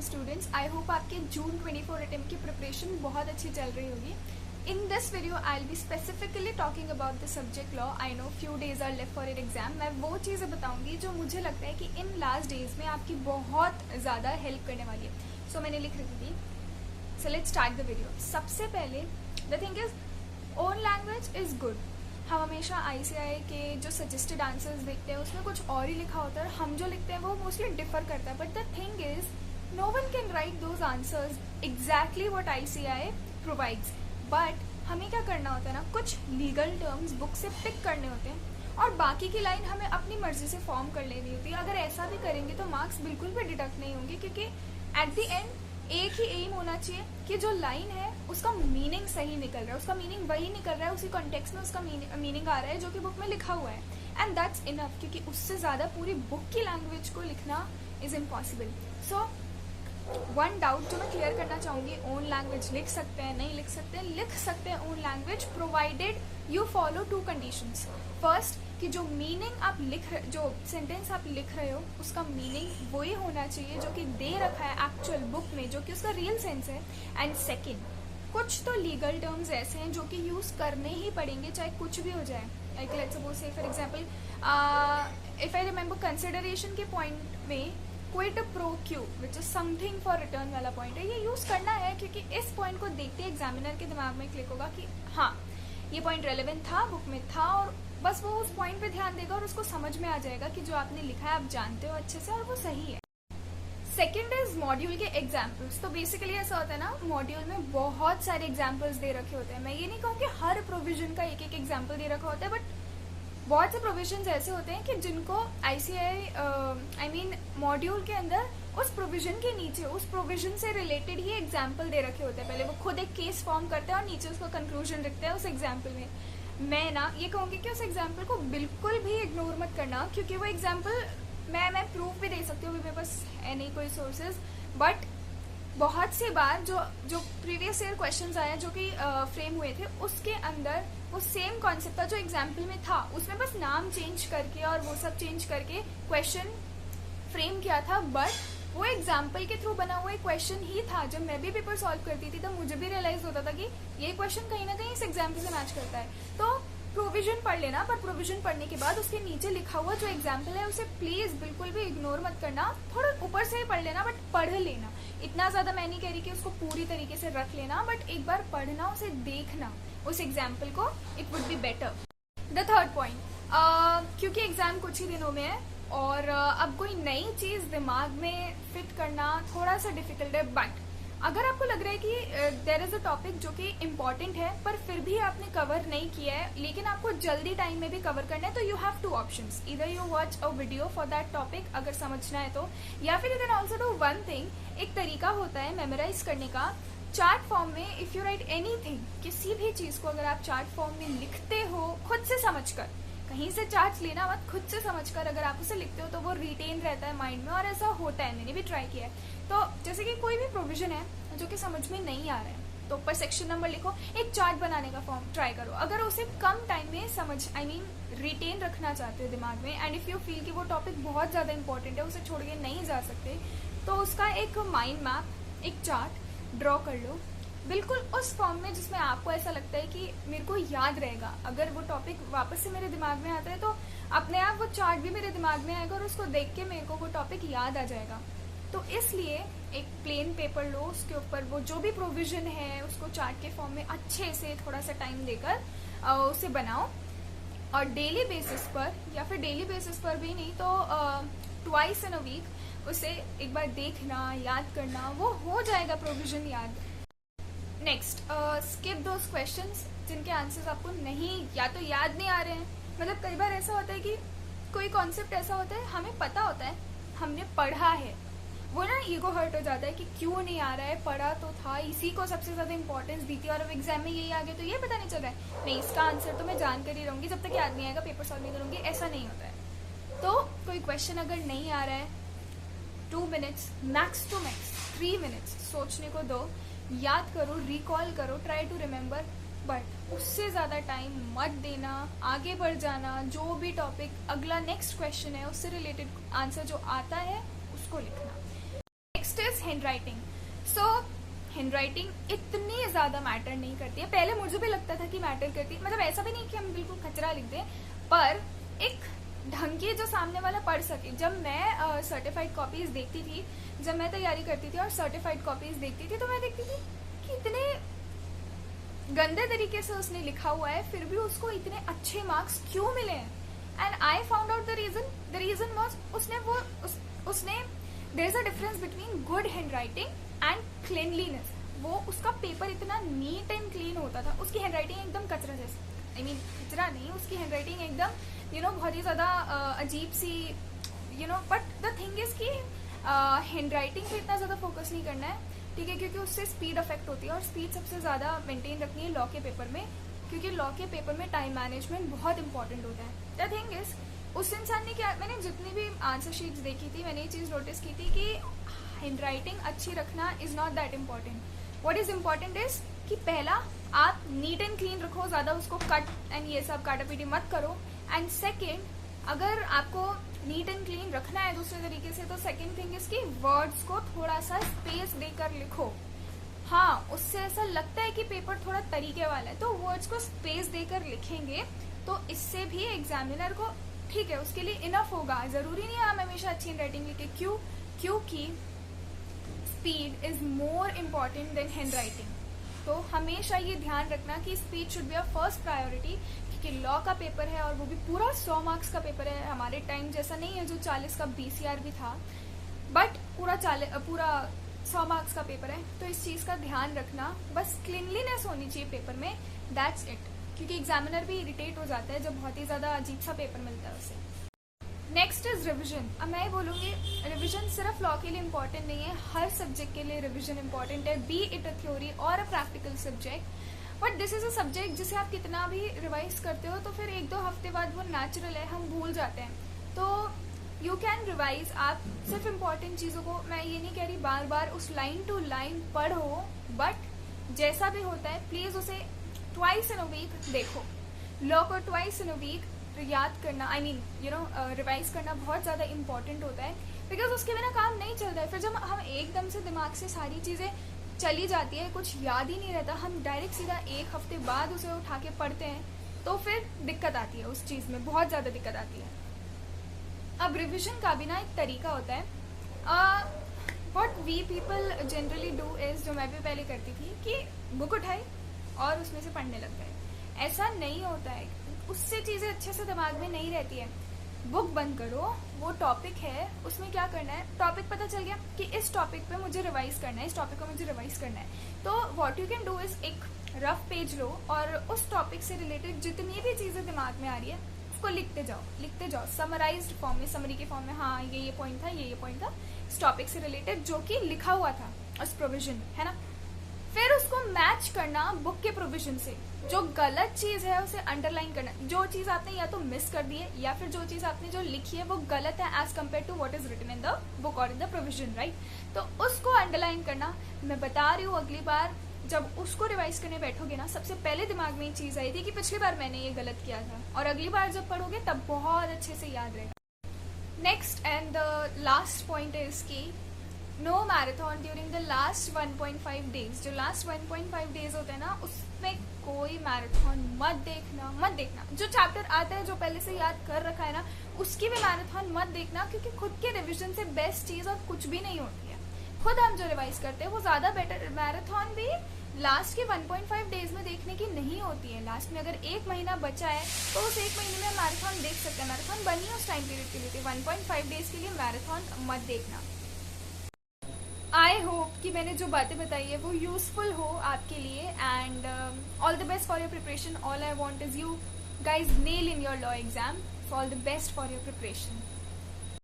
Students, I hope आपके जून 24 attempt की preparation बहुत अच्छी चल रही होगी. In this video, I'll be specifically talking about the subject law. I know few days are left for your exam. मैं वो चीज़ें बताऊंगी जो मुझे लगता है कि इन लास्ट डेज में आपकी बहुत ज़्यादा हेल्प करने वाली है. So मैंने लिख रखी थी. So let's start the video. सबसे पहले the thing is, own language is good. हम हमेशा ICAI के जो सजेस्टेड आंसर्स देखते हैं उसमें कुछ और ही लिखा होता है. हम जो लिखते हैं वो मोस्टली डिफर करता है. But the thing is, no one can write those answers exactly what ICAI provides. But हमें क्या करना होता है ना, कुछ लीगल टर्म्स बुक से पिक करने होते हैं और बाकी की लाइन हमें अपनी मर्जी से फॉर्म कर लेनी होती है. अगर ऐसा भी करेंगे तो मार्क्स बिल्कुल भी डिडक्ट नहीं होंगे, क्योंकि एट द एंड एक ही एम होना चाहिए कि जो लाइन है उसका मीनिंग सही निकल रहा है, उसका मीनिंग वही निकल रहा है, उसी कॉन्टेक्स्ट में उसका मीनिंग आ रहा है जो कि बुक में लिखा हुआ है. एंड दैट्स इनफ, क्योंकि उससे ज़्यादा पूरी बुक की लैंग्वेज को लिखना is impossible. So one doubt जो मैं क्लियर करना चाहूँगी, ओन लैंग्वेज लिख सकते हैं, नहीं लिख सकते हैं, लिख सकते हैं own language provided you follow to conditions. First, कि जो मीनिंग आप जो सेंटेंस आप लिख रहे हो उसका मीनिंग वही होना चाहिए जो कि दे रखा है एक्चुअल बुक में, जो कि उसका रियल सेंस है. एंड सेकेंड, कुछ तो लीगल टर्म्स ऐसे हैं जो कि यूज़ करने ही पड़ेंगे चाहे कुछ भी हो जाए. लाइक लेट्स सपोज से for example, if I remember consideration के पॉइंट में quid pro Q which is something for return वाला पॉइंट है, ये यूज़ करना है क्योंकि इस पॉइंट को देखते एग्जामिनर के दिमाग में क्लिक होगा कि हाँ ये पॉइंट रेलेवेंट था, बुक में था, और बस वो उस पॉइंट पे ध्यान देगा और उसको समझ में आ जाएगा कि जो आपने लिखा है आप जानते हो अच्छे से और वो सही है. सेकेंड इज मॉड्यूल के एग्जाम्पल्स. तो बेसिकली ऐसा होता है ना, मॉड्यूल में बहुत सारे एग्जाम्पल्स दे रखे होते हैं. मैं ये नहीं कहूँ कि हर प्रोविजन का एक एक एग्जाम्पल दे रखा होता है, बट बहुत से प्रोविजंस ऐसे होते हैं कि जिनको ICAI मॉड्यूल के अंदर उस प्रोविजन के नीचे उस प्रोविजन से रिलेटेड ही एग्जाम्पल दे रखे होते हैं. पहले वो खुद एक केस फॉर्म करते हैं और नीचे उसका कंक्लूजन लिखते हैं उस एग्जाम्पल में. मैं ना ये कहूँगी कि उस एग्जाम्पल को बिल्कुल भी इग्नोर मत करना, क्योंकि वो एग्जाम्पल मैं प्रूफ भी दे सकती हूँ, मेरे पास है नहीं कोई सोर्सेज, बट बहुत सी बार जो प्रीवियस ईयर क्वेश्चंस आए जो कि फ्रेम हुए थे उसके अंदर वो सेम कॉन्सेप्ट था जो एग्जाम्पल में था, उसमें बस नाम चेंज करके और वो सब चेंज करके क्वेश्चन फ्रेम किया था. बट वो एग्जाम्पल के थ्रू बना हुआ एक क्वेश्चन ही था. जब मैं भी पेपर सॉल्व करती थी तब मुझे भी रियलाइज होता था कि ये क्वेश्चन कहीं ना कहीं इस एग्जाम्पल से मैच करता है. तो प्रोविजन पढ़ लेना, पर प्रोविजन पढ़ने के बाद उसके नीचे लिखा हुआ जो एग्जाम्पल है उसे प्लीज बिल्कुल भी इग्नोर मत करना. थोड़ा ऊपर से ही पढ़ लेना, बट पढ़ लेना. इतना ज्यादा मैं नहीं कह रही कि उसको पूरी तरीके से रख लेना, बट एक बार पढ़ना, उसे देखना उस एग्जाम्पल को, it would be better. The third point, क्योंकि एग्जाम कुछ ही दिनों में है और अब कोई नई चीज दिमाग में फिट करना थोड़ा सा डिफिकल्ट है. बट अगर आपको लग रहा है कि देयर इज अ टॉपिक जो कि इम्पॉर्टेंट है पर फिर भी आपने कवर नहीं किया है, लेकिन आपको जल्दी टाइम में भी कवर करना है, तो यू हैव टू ऑप्शंस. इधर you watch a video for that topic अगर समझना है तो, या फिर you can also do one thing. एक तरीका होता है मेमोराइज करने का चार्ट फॉर्म में. इफ यू राइट एनीथिंग, किसी भी चीज को अगर आप चार्ट फॉर्म में लिखते हो खुद से समझकर, कहीं से चार्ट्स लेना मत, खुद से समझकर अगर आप उसे लिखते हो तो वो रिटेन रहता है माइंड में. और ऐसा होता है, मैंने भी ट्राई किया है. तो जैसे कि कोई भी प्रोविजन है जो कि समझ में नहीं आ रहा है तो ऊपर सेक्शन नंबर लिखो, एक चार्ट बनाने का फॉर्म ट्राई करो. अगर उसे कम टाइम में समझ रिटेन रखना चाहते हो दिमाग में, एंड इफ यू फील कि वो टॉपिक बहुत ज्यादा इंपॉर्टेंट है, उसे छोड़ के नहीं जा सकते, तो उसका एक माइंड मैप, एक चार्ट ड्रॉ कर लो, बिल्कुल उस फॉर्म में जिसमें आपको ऐसा लगता है कि मेरे को याद रहेगा. अगर वो टॉपिक वापस से मेरे दिमाग में आता है तो अपने आप वो चार्ट भी मेरे दिमाग में आएगा और उसको देख के मेरे को वो टॉपिक याद आ जाएगा. तो इसलिए एक प्लेन पेपर लो, उसके ऊपर वो जो भी प्रोविजन है उसको चार्ट के फॉर्म में अच्छे से थोड़ा सा टाइम देकर उसे बनाओ, और डेली बेसिस पर, या फिर डेली बेसिस पर भी नहीं तो ट्वाइस इन अ वीक उसे एक बार देखना, याद करना, वो हो जाएगा प्रोविजन याद. नेक्स्ट, स्किप दोज क्वेश्चंस जिनके आंसर्स आपको नहीं या तो याद नहीं आ रहे हैं. मतलब कई बार ऐसा होता है कि कोई कॉन्सेप्ट ऐसा होता है हमें पता होता है, हमने पढ़ा है, वो ना ईगो हर्ट हो जाता है कि क्यों नहीं आ रहा है, पढ़ा तो था, इसी को सबसे ज्यादा इंपॉर्टेंस दी थी और अब एग्जाम में यही आ गया तो ये पता नहीं चल रहा है, नहीं इसका आंसर तो मैं जान कर ही रहूंगी, जब तक याद नहीं आएगा पेपर सॉल्व नहीं करूंगी. ऐसा नहीं होता है. तो कोई क्वेश्चन अगर नहीं आ रहा है, 2 minutes max to max 3 minutes सोचने को दो, याद करो, रिकॉल करो, ट्राई टू रिमेम्बर. बट उससे ज़्यादा टाइम मत देना, आगे बढ़ जाना. जो भी टॉपिक अगला नेक्स्ट क्वेश्चन है उससे रिलेटेड आंसर जो आता है उसको लिखना. Next, next is hand writing. So hand writing इतनी ज्यादा मैटर नहीं करती है. पहले मुझे भी लगता था कि मैटर करती है, मतलब ऐसा भी नहीं कि हम बिल्कुल खचरा लिख दें, पर एक ढंग की जो सामने वाला पढ़ सके. जब मैं सर्टिफाइड कॉपीज देखती थी, जब मैं तैयारी करती थी और सर्टिफाइड कॉपीज देखती थी, तो मैं देखती थी कि इतने गंदे तरीके से उसने लिखा हुआ है, फिर भी उसको इतने अच्छे मार्क्स क्यों मिले हैं. And I found out the reason was उसने there is a difference between good handwriting and cleanliness. वो उसका पेपर इतना नीट एंड क्लीन होता था, उसकी हैंड राइटिंग एकदम कचरा जैसी, आई मीन कचरा नहीं, उसकी हैंड राइटिंग एकदम बहुत ही ज्यादा अजीब सी, बट द थिंग इज कि हैंड राइटिंग पे इतना ज्यादा फोकस नहीं करना है, ठीक है, क्योंकि उससे स्पीड अफेक्ट होती है और स्पीड सबसे ज्यादा मेंटेन रखनी है लॉ के पेपर में, क्योंकि लॉ के पेपर में टाइम मैनेजमेंट बहुत इंपॉर्टेंट होता है. द थिंग इज उस इंसान ने क्या, मैंने जितनी भी आंसर शीट्स देखी थी, मैंने ये चीज नोटिस की थी कि हैंड राइटिंग अच्छी रखना is not that important. What is important is कि पहला आप नीट एंड क्लीन रखो, ज्यादा उसको कट एंड ये सब काटा पीटी मत करो. एंड सेकेंड, अगर आपको नीट एंड क्लीन रखना है दूसरे तरीके से, तो सेकेंड थिंग इज कि वर्ड्स को थोड़ा सा स्पेस देकर लिखो. हाँ, उससे ऐसा लगता है कि पेपर थोड़ा तरीके वाला है, तो वर्ड्स को स्पेस देकर लिखेंगे तो इससे भी एग्जामिनर को ठीक है, उसके लिए इनफ होगा. जरूरी नहीं है हम हमेशा अच्छी राइटिंग लिखे. क्योंकि speed is more important than hand writing. तो हमेशा ये ध्यान रखना कि speed should be a first priority, क्योंकि लॉ का पेपर है और वो भी पूरा 100 मार्क्स का पेपर है. हमारे टाइम जैसा नहीं है जो 40 का BCR भी था, बट पूरा 100 मार्क्स का पेपर है. तो इस चीज का ध्यान रखना. बस क्लीनलीनेस होनी चाहिए पेपर में, दैट्स इट. क्योंकि एग्जामिनर भी इरिटेट हो जाता है जब बहुत ही ज्यादा अजीब सा पेपर मिलता है उसे. Next is revision. अब मैं बोलूंगी रिविजन सिर्फ लॉ के लिए इम्पोर्टेंट नहीं है, हर सब्जेक्ट के लिए रिविजन इम्पोर्टेंट है, बी इट अ थ्योरी और a practical subject. But this is a subject जिसे आप कितना भी रिवाइज करते हो तो फिर 1-2 हफ्ते बाद वो नेचुरल है, हम भूल जाते हैं. तो यू कैन रिवाइज. आप सिर्फ इम्पोर्टेंट चीजों को, मैं ये नहीं कह रही बार बार उस लाइन टू लाइन पढ़ो, बट जैसा भी होता है प्लीज उसे ट्वाइस इन अ वीक देखो. लॉ को ट्वाइस इन अ वीक याद करना, आई मीन रिवाइज करना बहुत ज्यादा इंपॉर्टेंट होता है, बिकॉज उसके बिना काम नहीं चलता है. फिर जब हम एकदम से दिमाग से सारी चीजें चली जाती है, कुछ याद ही नहीं रहता, हम डायरेक्ट सीधा 1 हफ्ते बाद उसे उठा के पढ़ते हैं, तो फिर दिक्कत आती है उस चीज में, बहुत ज्यादा दिक्कत आती है. अब रिविजन का भी ना एक तरीका होता है. What we people generally do is, जो मैं भी पहले करती थी, कि बुक उठाई और उसमें से पढ़ने लग गए. ऐसा नहीं होता है, उससे चीजें अच्छे से दिमाग में नहीं रहती है. बुक बंद करो, वो टॉपिक है, उसमें क्या करना है, टॉपिक पता चल गया कि इस टॉपिक पे मुझे रिवाइज करना है, इस टॉपिक को मुझे रिवाइज करना है. तो what you can do is एक रफ पेज लो और उस टॉपिक से रिलेटेड जितनी भी चीजें दिमाग में आ रही है उसको लिखते जाओ समराइज्ड फॉर्म में, समरी के फॉर्म में. हाँ, ये पॉइंट था, ये पॉइंट था इस टॉपिक से रिलेटेड जो कि लिखा हुआ था उस प्रोविजन में, है ना. फिर उसको मैच करना बुक के प्रोविजन से. जो गलत चीज है उसे अंडरलाइन करना. जो चीज आपने या तो मिस कर दी है या फिर जो चीज आपने जो लिखी है वो गलत है as compare to what is written in the book और इन द प्रोविजन, राइट. तो उसको अंडरलाइन करना. मैं बता रही हूँ, अगली बार जब उसको रिवाइज करने बैठोगे ना, सबसे पहले दिमाग में एक चीज आई थी कि पिछली बार मैंने ये गलत किया था, और अगली बार जब पढ़ोगे तब बहुत अच्छे से याद रहेगा. Next and the last point is की no marathon during the last 1.5 days. जो लास्ट 1.5 डेज होते हैं ना, उसमें कोई मैराथन मत देखना. जो चैप्टर आता है, जो पहले से याद कर रखा है ना, उसकी भी मैराथन मत देखना, क्योंकि खुद के रिविजन से बेस्ट चीज और कुछ भी नहीं होती है. खुद हम जो रिवाइज करते हैं वो ज्यादा बेटर. मैराथन भी लास्ट के 1.5 डेज में देखने की नहीं होती है. लास्ट में अगर 1 महीना बचा है तो उस 1 महीने में मैराथन देख सकते हैं. मैराथन बनी उस टाइम पीरियड के लिए, 1.5 डेज के लिए मैराथन मत देखना. आई होप कि मैंने जो बातें बताई है वो यूजफुल हो आपके लिए. And all the best for your preparation. All I want is you guys nail in your law exam. So all the best for your preparation.